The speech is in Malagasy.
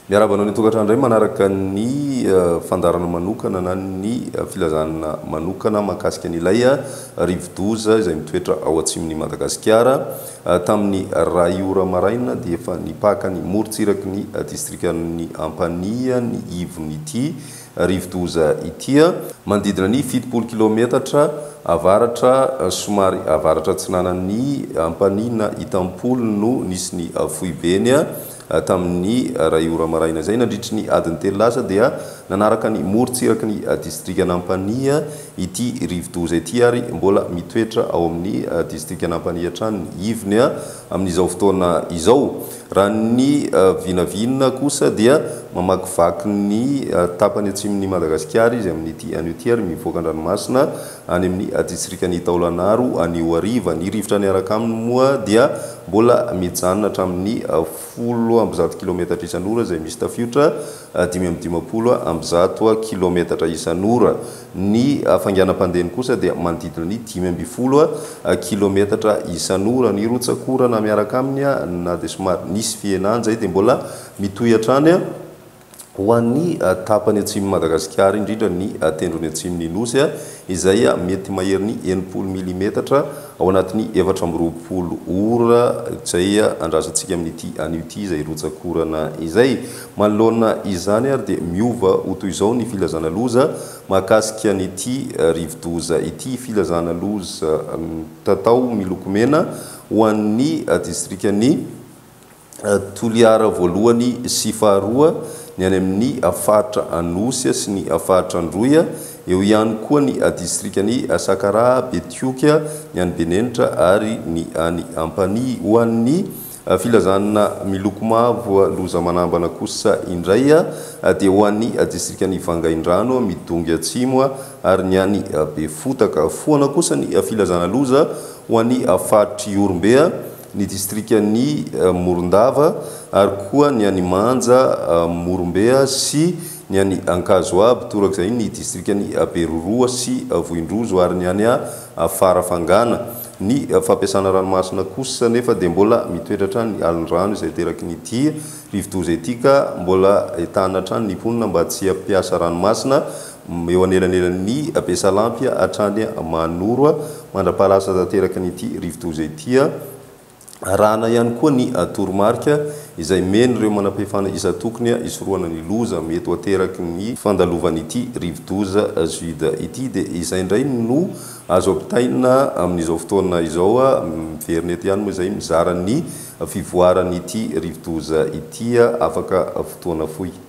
miarabanao ny tokatrano indray manaraka ny fandarana manokana na ny filazana manokana mahakasika an'ilay rivodoza izay mitoetra ao atsimon'ny Madagasikara tamin'ny rayora maraina dia efa nipaka ny morontsiraky ny distrikan'ny Ampania ny ivony ity rivodoza ity manodidina ny 70 kilometatra avaratra somary avaratra atsinanan'ny Ampania na Itampolo no nisy ny foibeny tamin'ny rayora maraina zay nandritry ny adiny 3 lasa dia nanaraka ny morontsiraky ny distrikan'Ampania ity rivodoza ity ary mbola mitoetra ao amin'ny distrikan'Ampania trany ivony amin'izao fotoana izao raha ny vinavinina kosa dia mamakivaky ny tapany atsimon'ny Madagasikara izy amin'ity an'ity ary mivoaka an-dranomasina any amin'ny distrikan'ny Taolagnaro anio ariva ny rivotra ny araka aminy moa dia mbola mijanona hatramin'ny 10 kilometatra isan'ora izay misy tafiotra 520 kilometatra isan'ora ny fangianam-pandehany kosa dia manodidina ny 5 kilometatra isan'ora ny rotsakorana miaraka aminy na dia somary nisy fienany zay dia mbola mitohy hatrany ho an'ny tapany atsimon'ny Madagasikara indrindra ny tendrony atsimon'ny nosy izay mety mahery ny 80 milimetatra ao anatin'ny 420 ora izay andrasantsika amin'ity an'ity izay rotsakorana izay manoloana izany ary dia miova ho toy izao ny filazana loza mahakasika an'ity rivodoza ity filazana loza tatao miloko mena ho an'ny distrikan'ny Toliara voalohany sy faharoa ny any amin'ny afatra anosy sy ny afatra androya eo ihany koa ny distrikan'ny Sakara Betioka ny any Benenitra ary ny any Ampania ho an'ny filazana miloko mavo loza manambana kosa indray dia ho an'ny distrikan'ny Vangaindrano midongy atsimo ary ny any Befotaka foana kosa ny filazana loza ho an'ny afatry Orombe ny distrikan'ny Morondava ary koa ny any Manja Morombe sy ny any Ankazoaby torak'izay ny distrikan'ny Beroroa sy Vohindrozo ary ny any Farafangana ny fampiasana ranomasina kosa nefa dia mbola mitoetra hatrany ny alin-drano izay teraky nyity rivodoza ity ka mbola ahitana hatrany ny mponina mba tsy hampiasa ranomasina eo anelanelan'ny Besalampy hatrany Manoro mandra-pahalasa tanteraky nyity rivodoza ity rana ihany koa ny toromarika izay meny ireo manam-pahefana isa-tokony isoroana ny loza mety ho ateraky ny fandalovan'ity rivodoza juda ity dia izay indray no azo ampitaina amin'izao fotoana izao miverina eto ihany moa izay mizara ny fivoaran'ity rivodoza ity afaka fotoana fohy